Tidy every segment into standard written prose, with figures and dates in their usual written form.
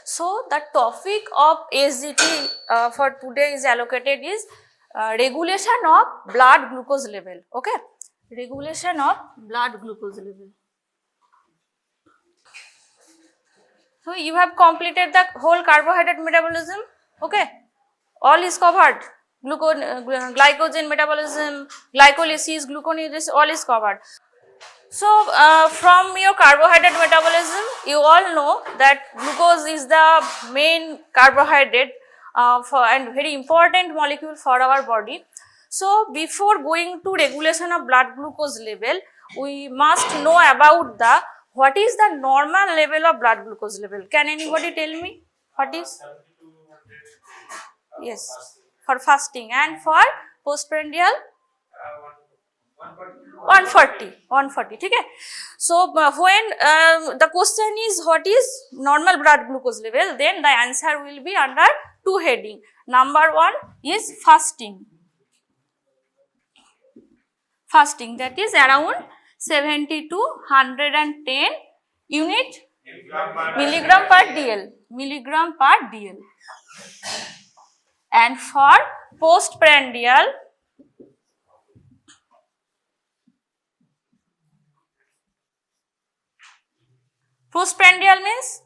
So the topic of SGD for today is allocated is regulation of blood glucose level. Okay, regulation of blood glucose level. So you have completed the whole carbohydrate metabolism. Okay, all is covered. Glycogen metabolism, glycolysis, gluconeogenesis, all is covered. So from your carbohydrate metabolism, you all know that glucose is the main carbohydrate and very important molecule for our body. So before going to regulation of blood glucose level, we must know about the what is the normal level of blood glucose level. Can anybody tell me what is? Yes, for fasting, and for postprandial 140 ठीक है. So when the question is what is normal blood glucose level, then the answer will be under two heading. Number one is fasting, that is around 70 to 110 unit milligram per dl, and for postprandial means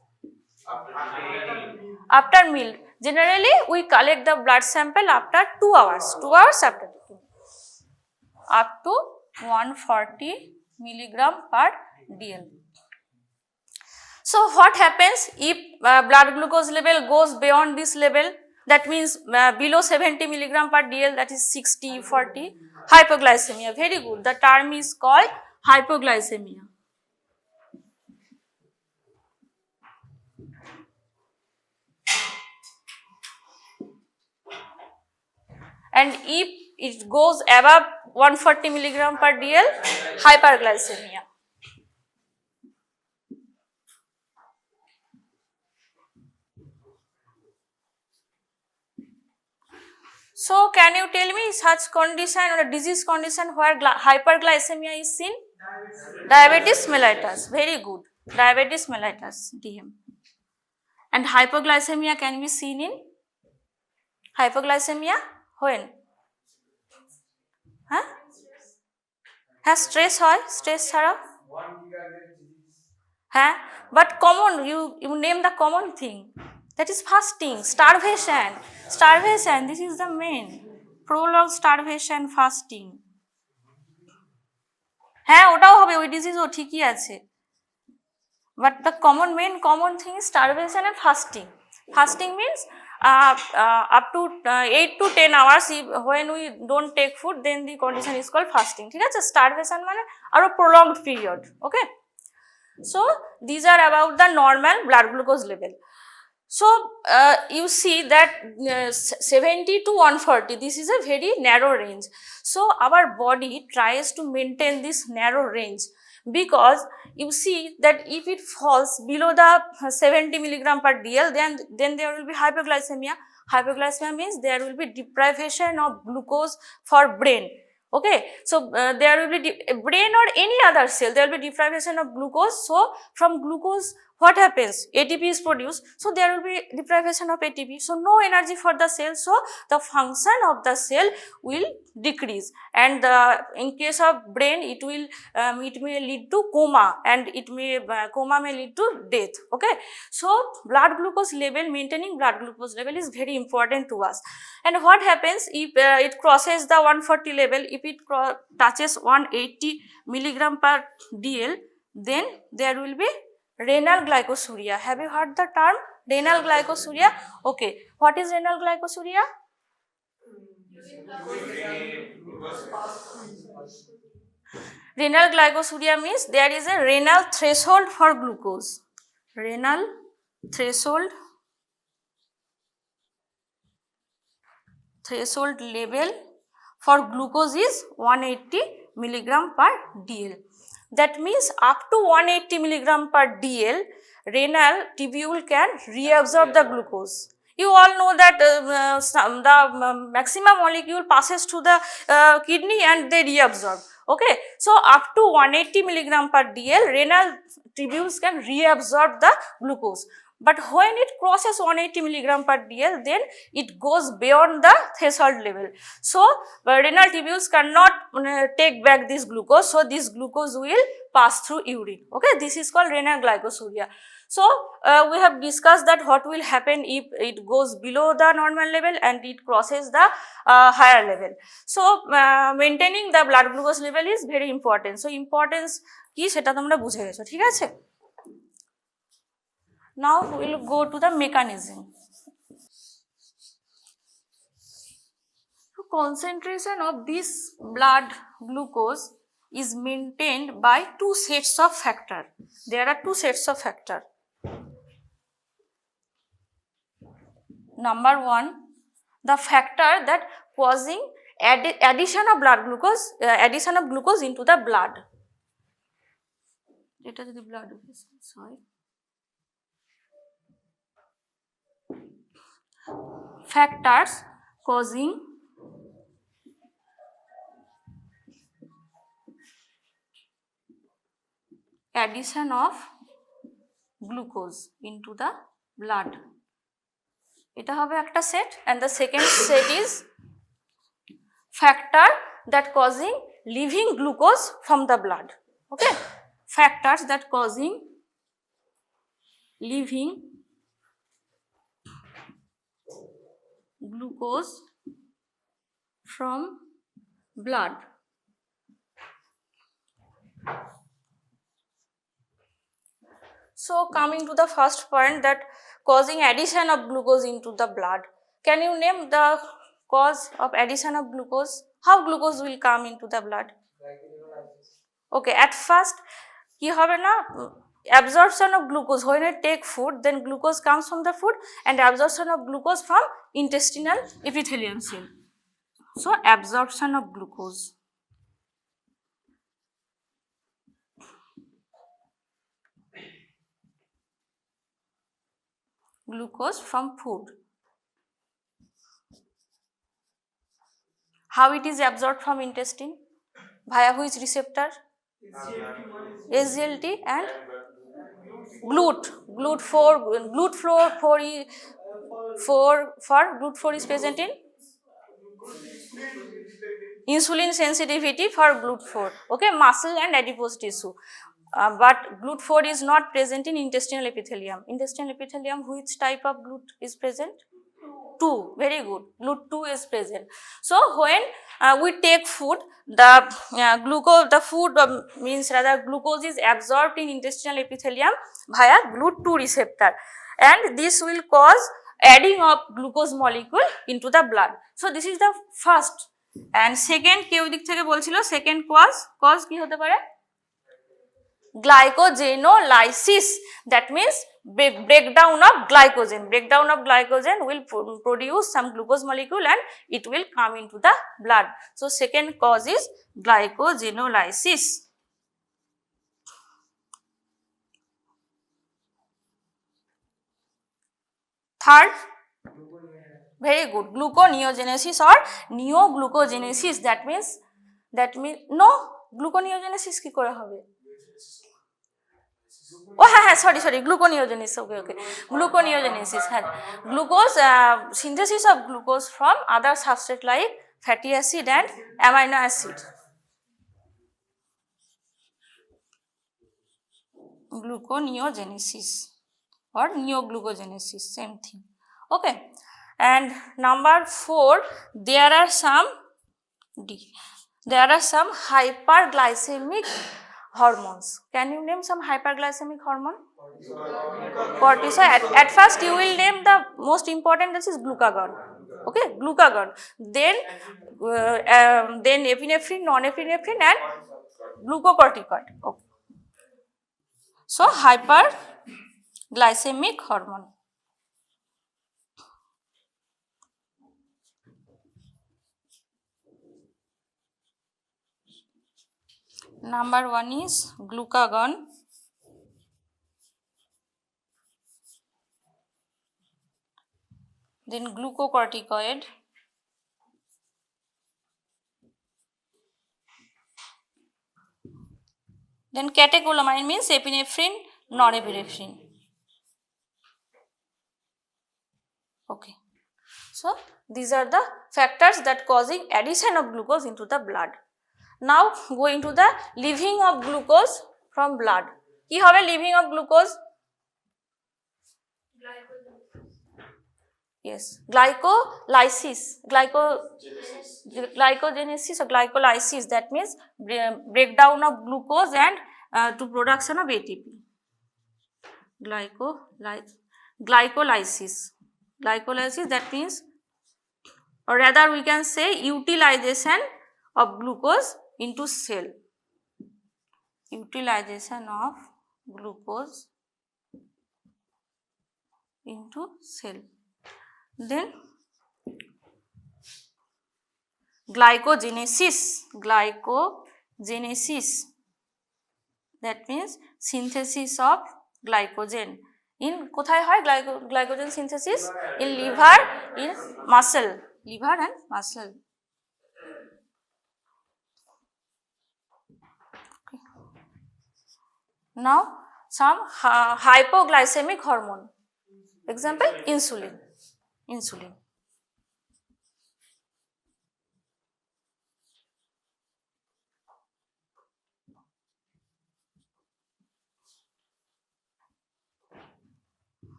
after meal. Generally we collect the blood sample after 2 hours after up to 140 milligram per dl. So what happens if blood glucose level goes beyond this level, that means below 70 milligram per dl, that is 60, 40, hypoglycemia. Very good, the term is called hypoglycemia. And if it goes above 140 milligram per dl, hyperglycemia. So can you tell me such condition or a disease condition where hyperglycemia is seen? Diabetes mellitus. Very good, diabetes mellitus, DM. And hypoglycemia can be seen in hypoglycemia when? হ্যাঁ stress হয়, stress ছাড়া হ্যাঁ, but common, you name the common thing, that is fasting, starvation, this is the main, prolonged starvation, fasting. হ্যাঁ ওটাও হবে, ওই ডিজিজও ঠিকই আছে, but the main common thing is starvation and fasting. Fasting means up to 8 to 10 hours when we don't take food, then the condition is called fasting. ঠিক আছে, starvation মানে আরো prolonged period. Okay, so these are about the normal blood glucose level. So you see that 70 to 140, this is a very narrow range. So our body tries to maintain this narrow range, because you see that if it falls below the 70 milligram per dl, then there will be hypoglycemia. Hypoglycemia means there will be deprivation of glucose for brain. Okay, so there will be brain or any other cell, there will be deprivation of glucose. So from glucose what happens? ATP is produced, so there will be deprivation of ATP, so no energy for the cell, so the function of the cell will decrease, and in case of brain it may lead to coma, and coma may lead to death. Okay, so blood glucose level, maintaining blood glucose level is very important to us. And what happens if it crosses the 140 level, if it touches 180 milligram per dl, then there will be renal glycosuria. Have you heard the term renal glycosuria? Okay, what is renal glycosuria? Renal glycosuria means there is a renal threshold for glucose. Renal threshold level for glucose is 180 milligram per dl. That means up to 180 milligram per dl, renal tubule can reabsorb the glucose. You all know that the maximum molecule passes to the kidney and they reabsorb. Okay, so up to 180 milligram per dl, renal tubules can reabsorb the glucose. But when it crosses 180 milligram per dl, then it goes beyond the threshold level. So renal tubules cannot take back this glucose, so this glucose will pass through urine. Okay, this is called renal glycosuria. So we have discussed that what will happen if it goes below the normal level and it crosses the higher level. So maintaining the blood glucose level is very important. So importance কি সেটা তোমরা বুঝে গেছো, ঠিক আছে? Now we will go to the mechanism. So concentration of this blood glucose is maintained by two sets of factor. There are two sets of factor. Number one, the factor that causing addition of blood glucose, addition of glucose into the blood. It is the blood vessels, sorry. Factors causing addition of glucose into the blood. এটা হবে একটা set, and the second set is factor that causing leaving glucose from the blood. Okay, factors that causing leaving glucose from blood. So coming to the first point, that causing addition of glucose into the blood. Can you name the cause of addition of glucose? How glucose will come into the blood? Okay, at first কি হবে না, absorption of glucose, when I take food then glucose comes from the food, and absorption of glucose from intestinal epithelium cell. So absorption of glucose. Glucose from food. How it is absorbed from intestine? Via which receptor? SGLT and GLUT4. GLUT4 is present in insulin sensitivity for GLUT4. Okay, muscle and adipose tissue. But GLUT4 is not present in intestinal epithelium. Intestinal epithelium, which type of GLUT is present? 2. Very good. GLUT2 is present. So when we take food, the glucose is absorbed in intestinal epithelium via GLUT2 receptor, and this will cause adding of glucose molecule into the blood. So this is the first. And second, কেউ দিক থেকে বলছিল second cause কি হতে পারে? Glycogenolysis, that means breakdown of glycogen. Breakdown of glycogen will produce some glucose molecule and it will come into the blood. So second cause is glycogenolysis. Third, very good, gluconeogenesis or neoglucogenesis. That means no, gluconeogenesis কি করে হবে? Oh, sorry, gluconeogenesis. Okay. Gluconeogenesis. Glucose, synthesis of glucose from other substrate like fatty acid and amino acid. Gluconeogenesis or neoglucogenesis, same thing. Okay. And number 4, there are some hyperglycemic hormones. Can you name some hyperglycemic hormone? Cortisol. At first you will name the most important, this is glucagon. Okay, glucagon. Then epinephrine, norepinephrine and glucocorticoid. Okay. So hyperglycemic hormone. Number 1 is glucagon. Then glucocorticoid. Then catecholamine means epinephrine, norepinephrine. Okay. So these are the factors that causing addition of glucose into the blood. Now going to the leaving of glucose from blood. কি হবে leaving of glucose? Yes, glycolysis, glycogenesis or glycolysis, that means breakdown of glucose and to production of ATP. Glycolysis, that means, or rather we can say utilization of glucose into cell. Utilization of glucose into cell. Then Glycogenesis, that means synthesis of glycogen. In kothay hoy glycogen synthesis? In liver, in muscle, liver and muscle. Okay. Now some hypoglycemic hormone, example insulin.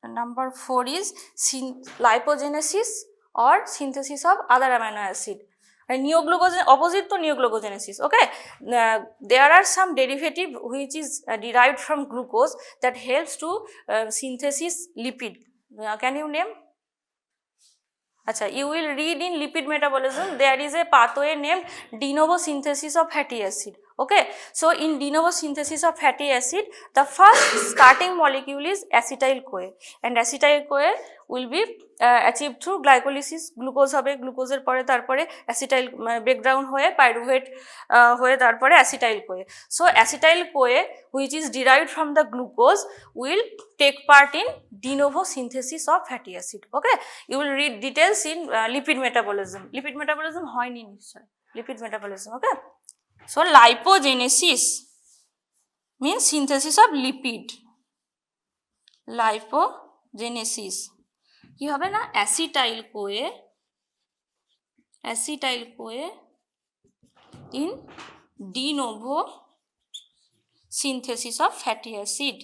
And number 4 is lipogenesis or synthesis of other amino acid. And opposite to neoglucogenesis. Okay, there are some derivative which is derived from glucose that helps to synthesis lipid. Can you name? Acha, you will read in lipid metabolism there is a pathway named de novo synthesis of fatty acid. Okay, so in de novo synthesis of fatty acid, the first starting molecule is acetyl-CoA, and acetyl-CoA will be achieved through glycolysis. Glucose hobe, glucose er pore tarpore acetyl breakdown hoye pyruvate hoye tarpore acetyl-CoA. So acetyl-CoA, which is derived from the glucose, will take part in de novo synthesis of fatty acid. Okay, you will read details in lipid metabolism. Lipid metabolism hoy ni nishoy, lipid metabolism. Okay, so lipogenesis means synthesis of lipid. Lipogenesis কি হবে না acetyl-CoA in de novo synthesis of fatty acid.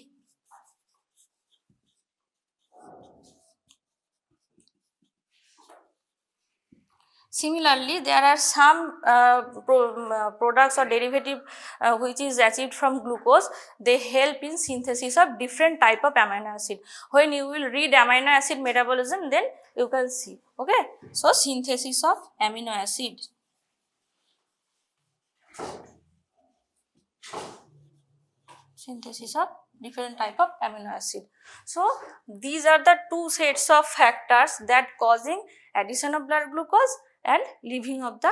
Similarly, there are some products or derivative which is achieved from glucose. They help in synthesis of different type of amino acid. When you will read amino acid metabolism, then you can see. Okay, so synthesis of amino acid. Synthesis of different type of amino acid. So these are the two sets of factors that causing addition of blood glucose and leaving of the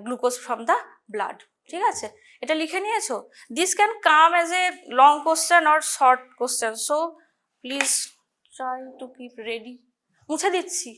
glucose from the blood. ঠিক আছে, এটা লিখে নিয়েছো? This can come as a long question or short question, so please try to keep ready. মুছে দিচ্ছি।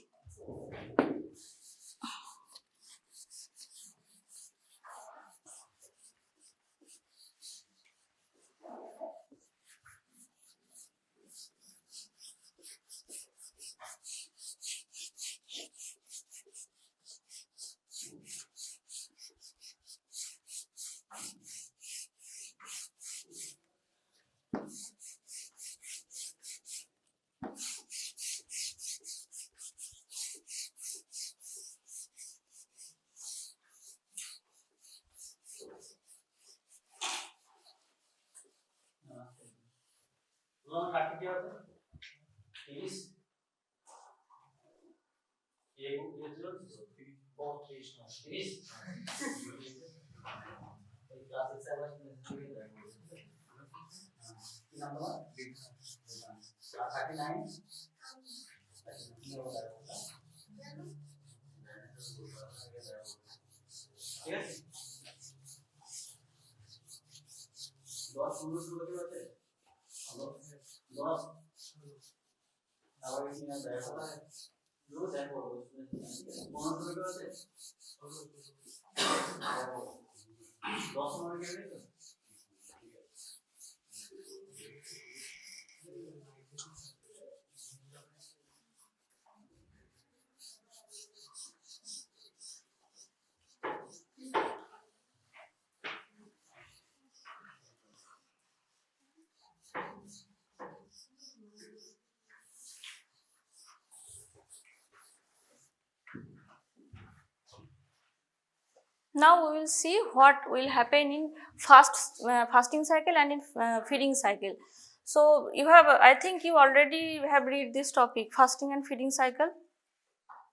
Now we will see what will happen in fasting cycle and in feeding cycle. So you have, I think you already have read this topic, fasting and feeding cycle.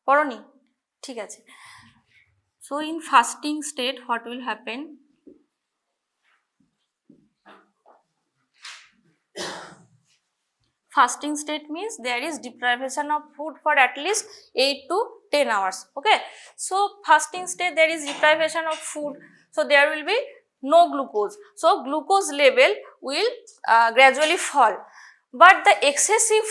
Poroni, ঠিক আছে. So in fasting state, what will happen? Fasting state means there is deprivation of food for at least 8 to 10 hours. Okay, so fasting state there is deprivation of food, so there will be no glucose, so glucose level will gradually fall. But the excessive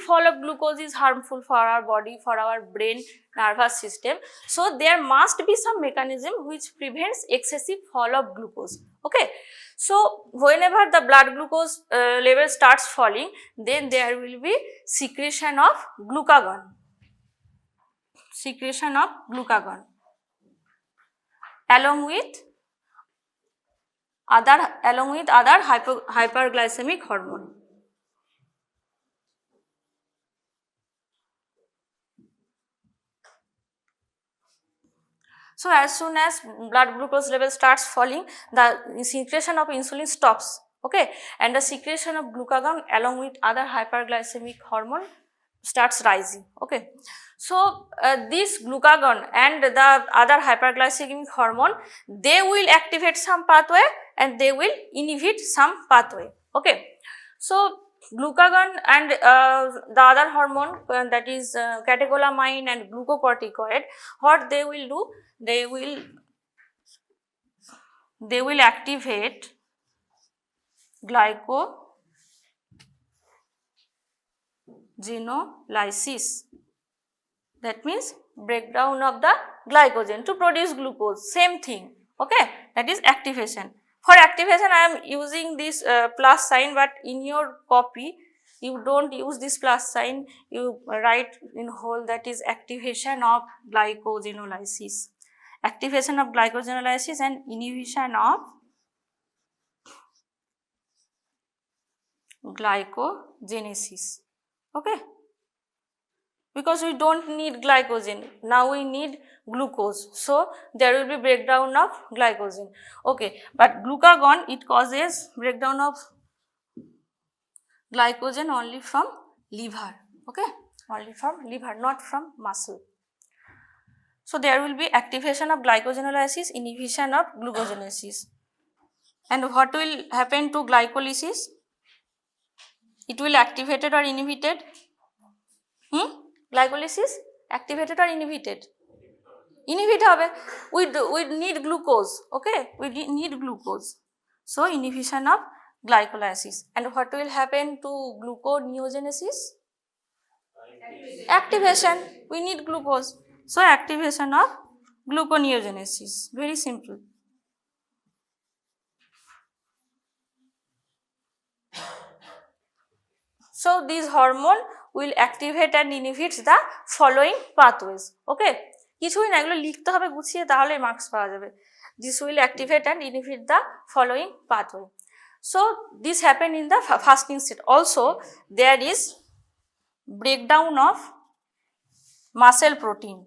fall of glucose is harmful for our body, for our brain, nervous system. So there must be some mechanism which prevents excessive fall of glucose. Okay, so whenever the blood glucose level starts falling, then there will be secretion of glucagon, along with other hyperglycemic hormone. So as soon as blood glucose level starts falling, the secretion of insulin stops. Okay, and the secretion of glucagon along with other hyperglycemic hormone starts rising. Okay, so this glucagon and the other hyperglycemic hormone, they will activate some pathway and they will inhibit some pathway. Okay, so glucagon and the other hormone that is catecholamine and glucocorticoid, what they will do, they will activate Glycogenolysis, that means breakdown of the glycogen to produce glucose, same thing. Okay, that is activation. For activation I am using this plus sign, but in your copy you don't use this plus sign, you write in whole, that is activation of glycogenolysis, activation of glycogenolysis and inhibition of glycogenesis. Okay, because we don't need glycogen, now we need glucose, so there will be breakdown of glycogen. Okay, but glucagon, it causes breakdown of glycogen only from liver. Okay, only from liver, not from muscle. So there will be activation of glycogenolysis, inhibition of glucogenesis. And what will happen to glycolysis? It will activated or inhibited? Glycolysis activated or inhibited? Inhibit hobe, we need glucose. Okay, we need glucose, so inhibition of glycolysis. And what will happen to gluconeogenesis? Activation, we need glucose, so activation of gluconeogenesis. Very simple. So these hormone will activate and inhibit the following pathways. Okay, কিছুই না, এগুলো লিখতে হবে গুছিয়ে, তাহলে marks পাওয়া যাবে. This will activate and inhibit the following pathway. So this happen in the fasting state. Also there is breakdown of muscle protein,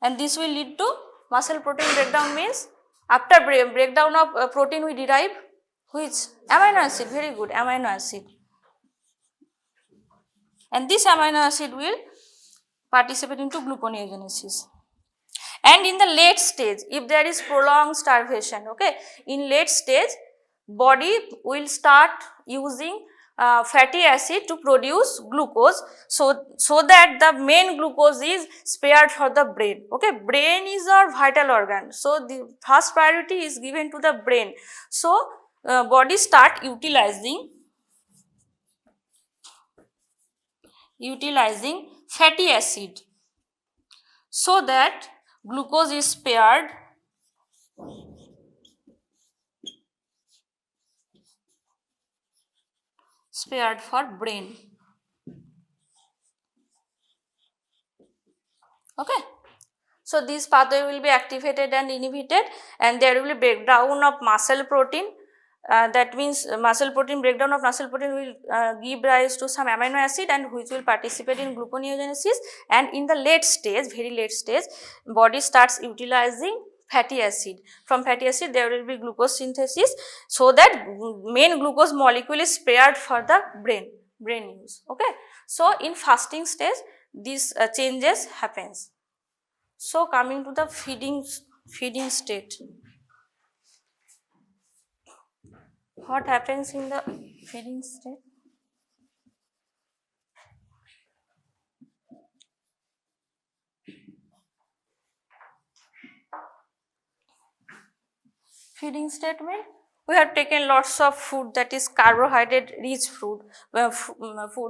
and this will lead to muscle protein breakdown. Means after breakdown of protein we derive which? Amino acid. Very good, amino acid. And this amino acid will participate into gluconeogenesis. And in the late stage, if there is prolonged starvation, okay, in late stage body will start using fatty acid to produce glucose, so that the main glucose is spared for the brain. Okay, brain is our vital organ, so the first priority is given to the brain. So body start utilizing fatty acid so that glucose is spared for brain. Okay, so this pathway will be activated and inhibited, and there will be breakdown of muscle protein that means muscle protein, breakdown of muscle protein will give rise to some amino acid and which will participate in gluconeogenesis, and in the late stage, very late stage, body starts utilizing fatty acid. From fatty acid there will be glucose synthesis, so that main glucose molecule is spared for the brain use. Okay. So in fasting stage these changes happens. So coming to the feeding state. What happens in the feeding state? Feeding statement, we have taken lots of food, that is carbohydrate rich food,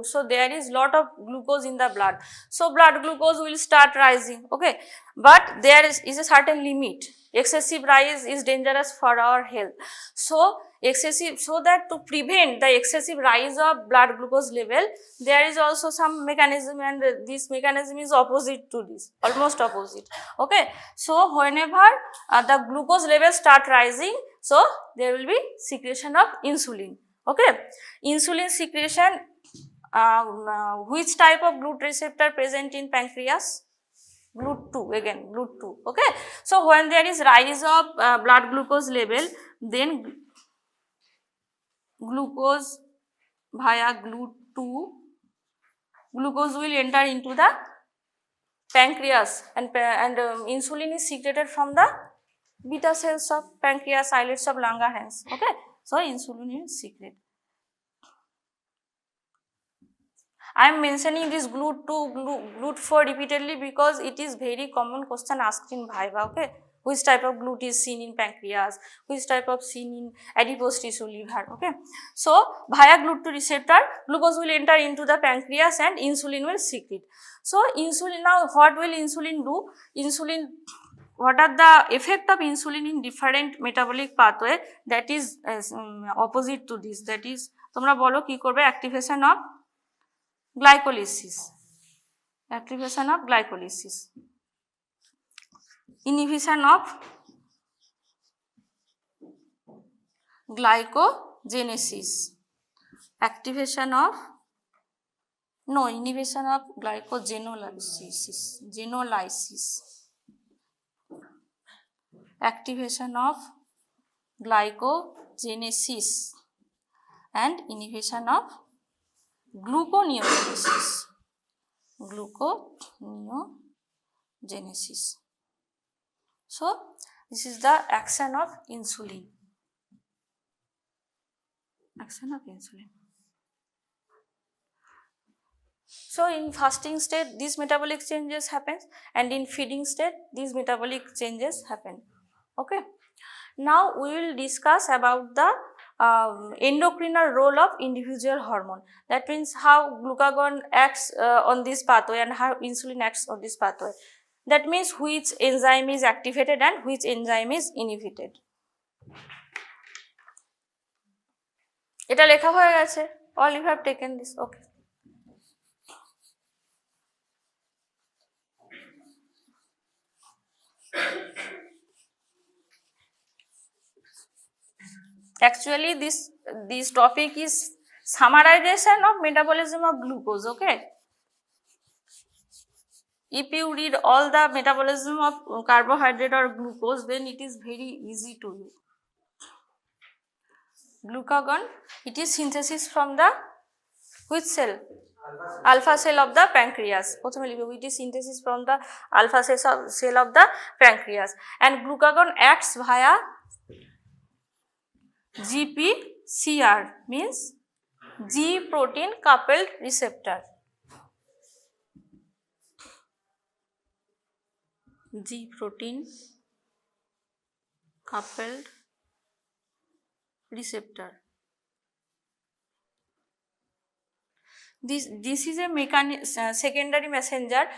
so there is lot of glucose in the blood, so blood glucose will start rising. Okay, but there is a certain limit. Excessive rise is dangerous for our health, so that to prevent the excessive rise of blood glucose level, there is also some mechanism, and this mechanism is opposite to this, almost opposite. Okay, so whenever the glucose levels start rising, so there will be secretion of insulin. Okay, insulin secretion, which type of GLUT receptor present in pancreas? GLUT2, again GLUT2. Okay, so when there is rise of blood glucose level, then glucose via GLUT2, glucose will enter into the pancreas, and insulin is secreted from the beta cells of pancreas, islets of Langerhans. Okay, so insulin is secreted. I am mentioning this GLUT2, GLUT4 repeatedly because it is very common question asked in Viva. Okay, which type of GLUT is seen in pancreas, which type of seen in adipose tissue, liver. Okay, so via GLUT2 receptor, glucose will enter into the pancreas and insulin will secrete. So insulin, now what will insulin do? Insulin, what are the effect of insulin in different metabolic pathway, that is opposite to this, that is তোমরা বলো কি করবে? activation of glycolysis, activation of glycolysis, inhibition of glycogenesis, activation of inhibition of glycogenolysis, activation of glycogenesis, and inhibition of gluconeogenesis. So this is the action of insulin. Action of insulin. So in fasting state these metabolic changes happens, and in feeding state these metabolic changes happen. Okay, now we will discuss about the endocrine role of individual hormone. That means how glucagon acts on this pathway and how insulin acts on this pathway. That means which enzyme is activated and which enzyme is inhibited. এটা লেখা হয়ে গেছে, all you have taken this. Okay, actually this topic is summarization of metabolism of glucose. Okay, if you read all the metabolism of carbohydrate or glucose, then it is very easy to you. Glucagon, it is synthesis from the which cell? Alpha cell of the pancreas. It is synthesis from the alpha cell of the pancreas, and glucagon acts via GPCR, means G protein coupled receptor. G protein coupled receptor. This is a secondary messenger.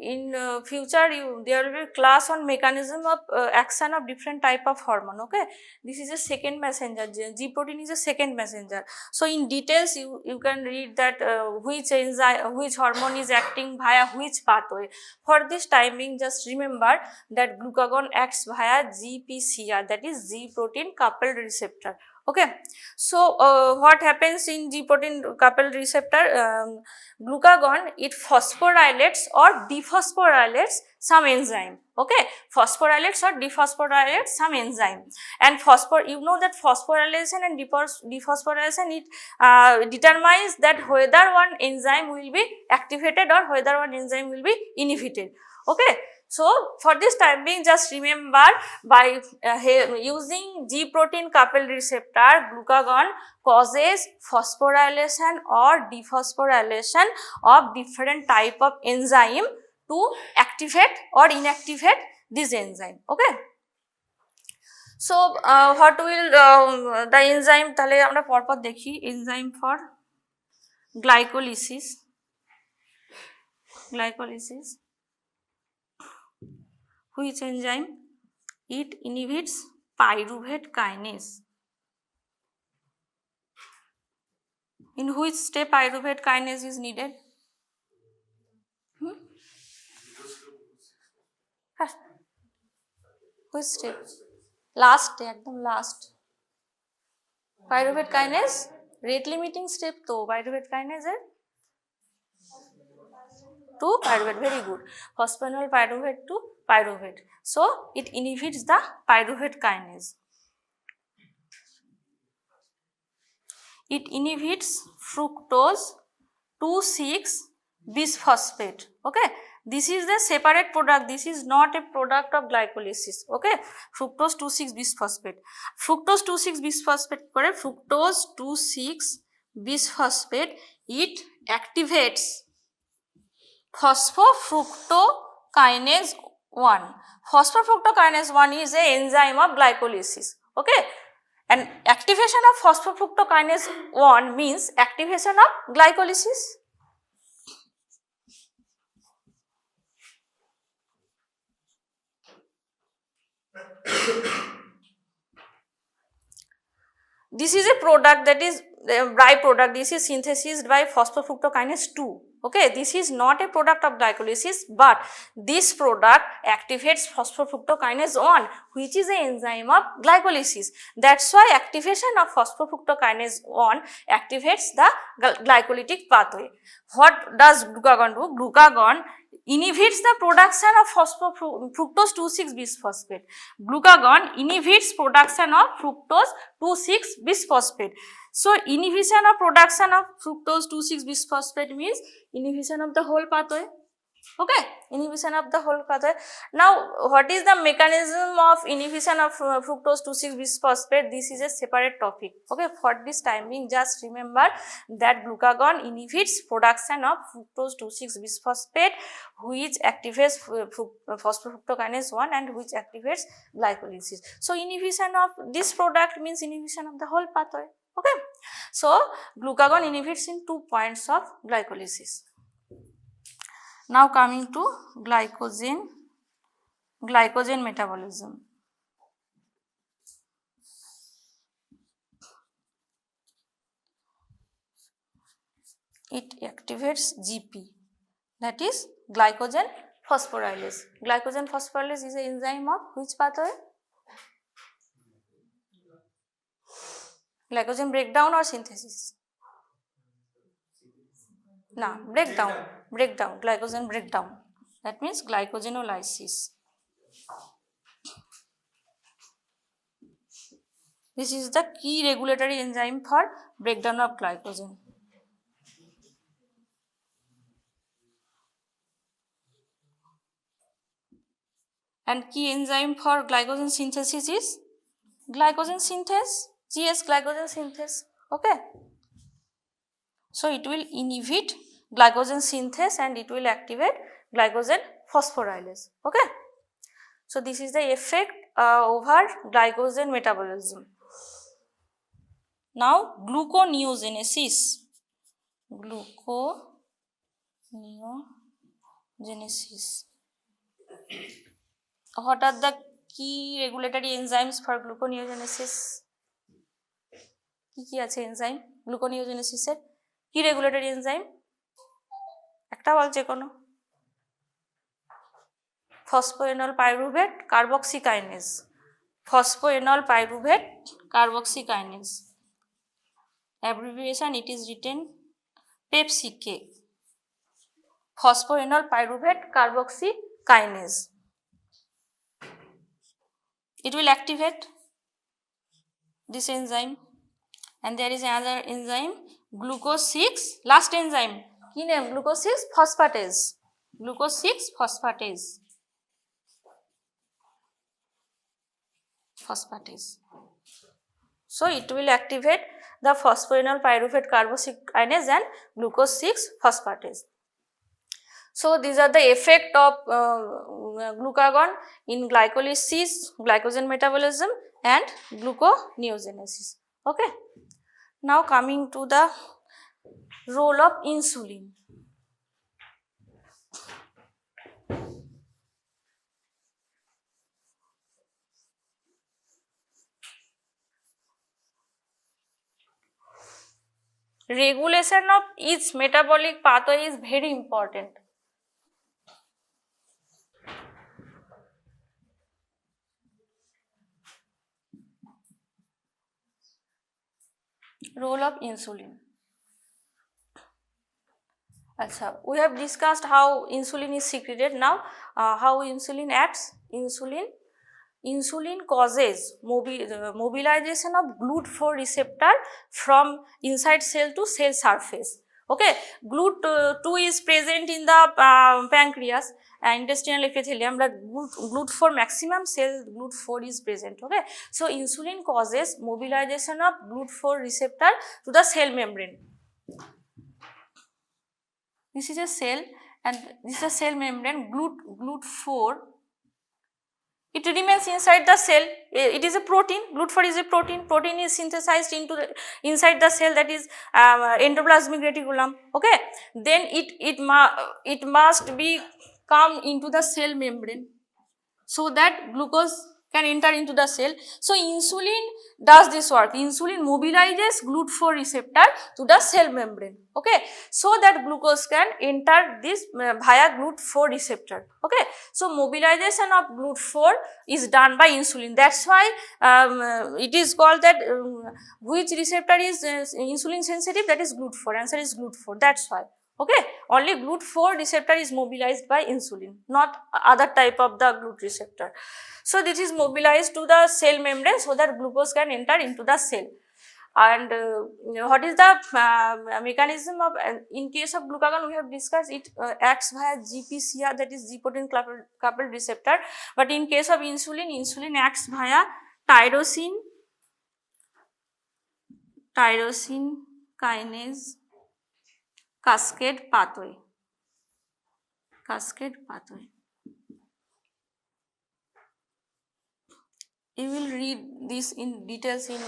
In future there will be class on mechanism of action of different type of hormone. Okay, this is a second messenger. G protein is a second messenger. So in details you can read that which enzyme, which hormone is acting via which pathway. For this timing, just remember that glucagon acts via GPCR, that is G protein coupled receptor. Okay, so what happens in G protein coupled receptor? Glucagon, it phosphorylates or dephosphorylates some enzyme. Okay, phosphorylates or dephosphorylates some enzyme, and you know that phosphorylation and dephosphorylation, it determines that whether one enzyme will be activated or whether one enzyme will be inhibited. Okay. So, for this time being, just remember, by using G protein coupled receptor, glucagon causes phosphorylation or dephosphorylation of different type of enzyme to activate or inactivate this enzyme. Okay. So, what will the enzyme, তাহলে আমরা পরপর দেখি, enzyme for glycolysis. Which enzyme? It inhibits pyruvate kinase. In which step pyruvate kinase is needed? Which step? Last, ekdom last. Pyruvate kinase rate limiting step to pyruvate kinase to pyruvate, very good. Phosphoryl pyruvate to pyruvate. So it inhibits the pyruvate kinase. It inhibits fructose 2,6-bisphosphate. Okay, this is the separate product. This is not a product of glycolysis. Okay, fructose 2,6-bisphosphate. Fructose 2,6-bisphosphate kore fructose 2,6-bisphosphate, it activates phosphofructokinase 1. Phosphofructokinase 1 is a enzyme of glycolysis. Okay, and activation of phosphofructokinase 1 means activation of glycolysis. This is a product, that is byproduct. This is synthesized by phosphofructokinase 2. Okay, this is not a product of glycolysis, but this product activates phosphofructokinase 1, which is an enzyme of glycolysis. That's why activation of phosphofructokinase 1 activates the glycolytic pathway. What does glucagon do? Glucagon inhibits the production of fructose 2,6-bisphosphate. Glucagon inhibits production of fructose 2,6-bisphosphate. So, inhibition of production of fructose 2,6-bisphosphate means inhibition of the whole pathway. Okay, inhibition of the whole pathway. Now, what is the mechanism of inhibition of fructose 2,6-bisphosphate? This is a separate topic. Okay, for this timing, just remember that glucagon inhibits production of fructose 2,6-bisphosphate, which activates phosphofructokinase 1 and which activates glycolysis. So, inhibition of this product means inhibition of the whole pathway. Okay, so glucagon inhibits in 2 points of glycolysis. Now coming to glycogen metabolism. It activates GP, that is glycogen phosphorylase. Glycogen phosphorylase is an enzyme of which pathway? Glycogen breakdown or synthesis? No, breakdown, glycogen breakdown. That means glycogenolysis. This is the key regulatory enzyme for breakdown of glycogen. And key enzyme for glycogen synthesis is glycogen synthase, GS glycogen synthase. Okay. So, it will inhibit glycogen synthase and it will activate glycogen phosphorylase. Okay. So, this is the effect over glycogen metabolism. Now, gluconeogenesis. Gluconeogenesis. What are the key regulatory enzymes for gluconeogenesis? কি আছে enzyme গ্লুকোনিওজেনেসিসের? কি regulatory enzyme? একটা বল যে কোনো। ফসফোএনল pyruvate কার্বক্সিকাইনেজ। Phosphoenol pyruvate carboxykinase. Abbreviation it is written PepsiK. Phosphoenol pyruvate carboxykinase. It will activate this enzyme, and there is another enzyme glucose 6. Last enzyme key name glucose 6 phosphatase. Glucose 6 phosphatase. So it will activate the phosphoenol pyruvate carboxykinase and glucose 6 phosphatase. So these are the effect of glucagon in glycolysis, glycogen metabolism and gluconeogenesis. Okay. Now coming to the role of insulin. Regulation of each metabolic pathway is very important. Role of insulin. Achha, we have discussed how insulin is secreted. Now how insulin acts. Insulin causes mobilization of GLUT4 receptor from inside cell to cell surface. Okay, GLUT2 is present in the pancreas and intestinal epithelium, but GLUT4 maximum cell GLUT4 is present. Okay, so insulin causes mobilization of GLUT4 receptor to the cell membrane. This is a cell and this is a cell membrane. GLUT4, it remains inside the cell. It is a protein. GLUT4 is a protein. Protein is synthesized into inside the cell, that is endoplasmic reticulum. Okay, then it must be come into the cell membrane so that glucose can enter into the cell. So insulin does this work. Insulin mobilizes GLUT4 receptor to the cell membrane. Okay, so that glucose can enter this via GLUT4 receptor. Okay, so mobilization of GLUT4 is done by insulin. That's why it is called that which receptor is insulin sensitive, that is GLUT4. Answer is GLUT4. That's why. Okay, only GLUT4 receptor is mobilized by insulin, not other type of the GLUT receptor. So this is mobilized to the cell membrane so that glucose can enter into the cell. And what is the mechanism of, in case of glucagon we have discussed, it acts via GPCR, that is G protein coupled receptor, but in case of insulin acts via tyrosine kinase cascade pathway. You will read this in details in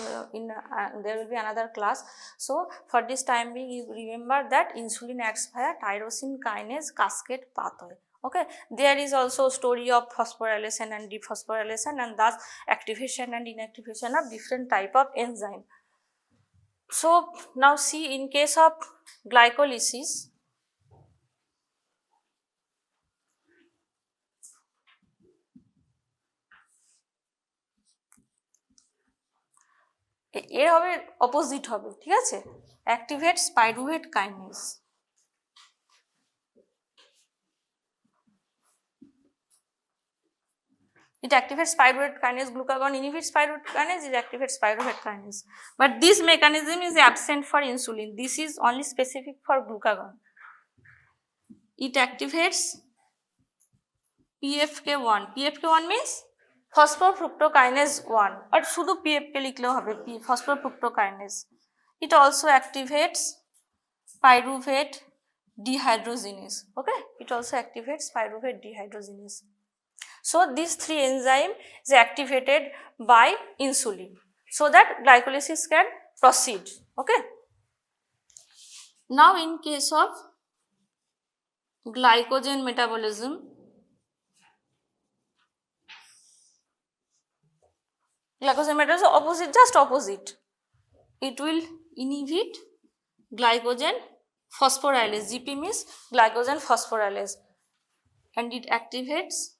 there will be another class. So for this time being, you remember that insulin acts via tyrosine kinase cascade pathway. Okay, there is also story of phosphorylation and dephosphorylation and thus activation and inactivation of different type of enzyme. So now see, in case of glycolysis, এর হবে opposite হবে, ঠিক আছে, activates pyruvate kinase. It activates pyruvate kinase, glucagon inhibits pyruvate kinase, it activates pyruvate kinase. But this mechanism is absent for insulin. This is only specific for glucagon. It activates PFK1. PFK1 means phosphofructokinase 1, or শুধু PFK লিখলেও হবে, phosphofructokinase. It also activates pyruvate dehydrogenase. Okay, it also activates pyruvate dehydrogenase. So these three enzymes is activated by insulin so that glycolysis can proceed. Okay. Now in case of glycogen metabolism, glycogen metabolism opposite, just opposite. It will inhibit glycogen phosphorylase. GP means glycogen phosphorylase, and it activates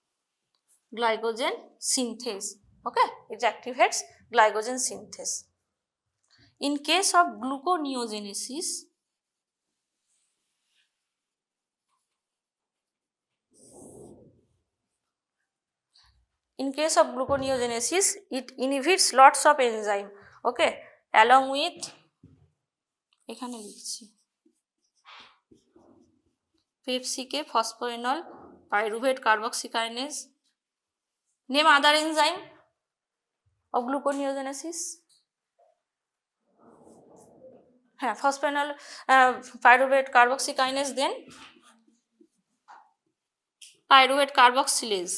glycogen synthase. Okay, it activates glycogen synthase. In case of gluconeogenesis, it inhibits lots of enzyme. Okay, along with এখানে লিখছি পেপসিকে ফসফোরেনল pyruvate কার্বক্সিকাইনেজ. Name other enzyme of gluconeogenesis. Phosphorenol pyruvate carboxykinase, then pyruvate carboxylase,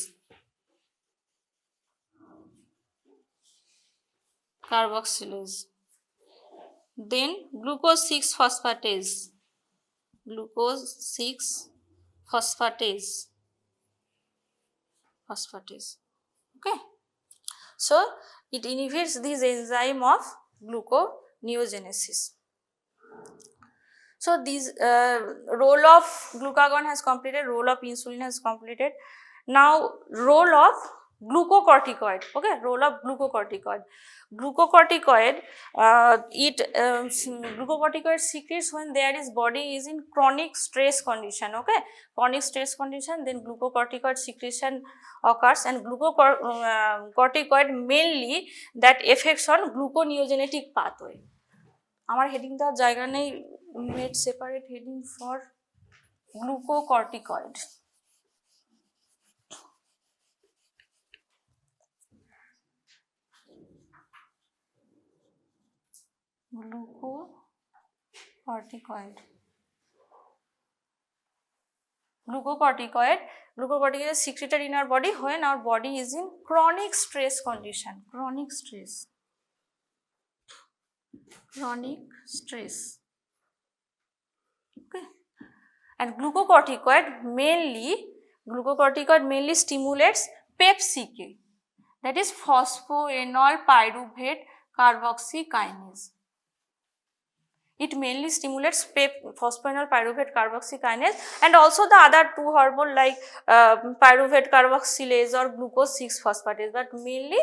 then glucose 6 phosphatase, okay. So it inhibits this enzyme of gluconeogenesis. So this role of glucagon has completed, role of insulin has completed. Now role of glucocorticoid. Okay, role of glucocorticoid. Glucocorticoid glucocorticoid secretes when there is body is in chronic stress condition. Okay, chronic stress condition, then glucocorticoid secretion occurs, and glucocorticoid mainly that affects on gluconeogenetic pathway. আমার heading দেওয়ার জায়গা নেই, made separate heading for glucocorticoid. Glucocorticoid is secreted in our body when our body is in chronic stress condition. Chronic stress. Okay, and glucocorticoid mainly stimulates PepCK, that is phosphoenol pyruvate carboxykinase. It mainly stimulates phosphoenol pyruvate carboxykinase, and also the other two hormone like pyruvate carboxylase or glucose 6 phosphatase, but mainly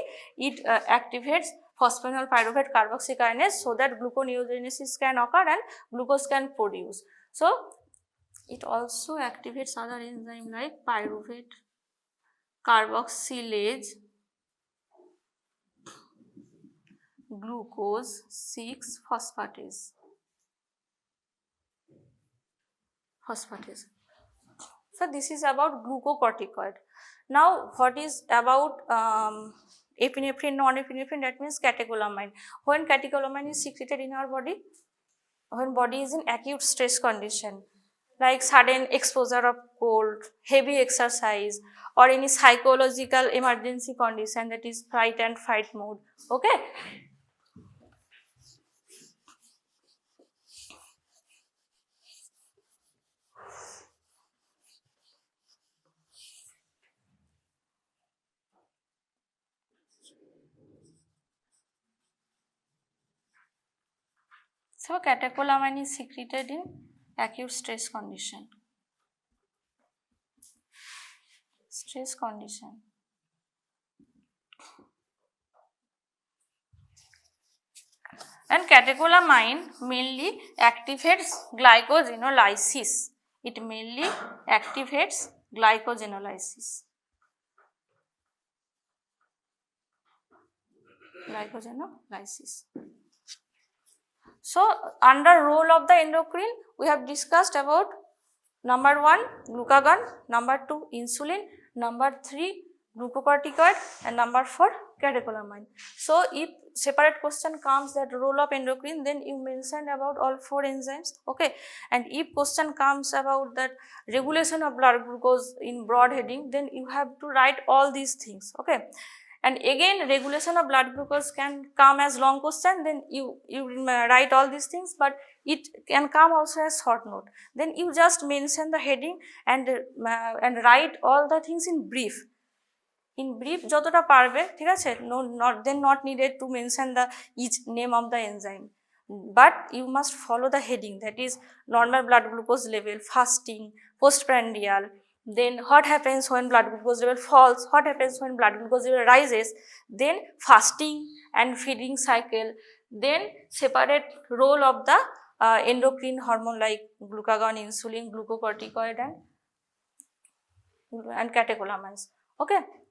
it activates phosphoenol pyruvate carboxykinase so that gluconeogenesis can occur and glucose can produce. So it also activates other enzyme like pyruvate carboxylase, glucose 6 phosphatase. So this is about glucocorticoid. Now what is about epinephrine, non-epinephrine? That means catecholamine. When catecholamine is secreted in our body, when body is in acute stress condition like sudden exposure of cold, heavy exercise, or any psychological emergency condition, that is fight and fight mode. Okay, so catecholamine is secreted in acute stress condition. And catecholamine mainly activates glycogenolysis. It mainly activates glycogenolysis. So under role of the endocrine, we have discussed about number 1 glucagon, number 2 insulin, number 3 glucocorticoid, and number 4 catecholamine. So if separate question comes that role of endocrine, then you mentioned about all 4 enzymes. Okay, and if question comes about that regulation of blood glucose in broad heading, then you have to write all these things. Okay, And again, regulation of blood glucose can come as long question, then you write all these things, but it can come also as short note. Then you just mention the heading and write all the things in brief. In brief, যতটা পারবে, ঠিক আছে, not needed to mention the each name of the enzyme, but you must follow the heading, that is normal blood glucose level, fasting, postprandial, then what happens when blood glucose level falls, what happens when blood glucose level rises, then fasting and feeding cycle, then separate role of the endocrine hormone like glucagon, insulin, glucocorticoid and catecholamines. Okay.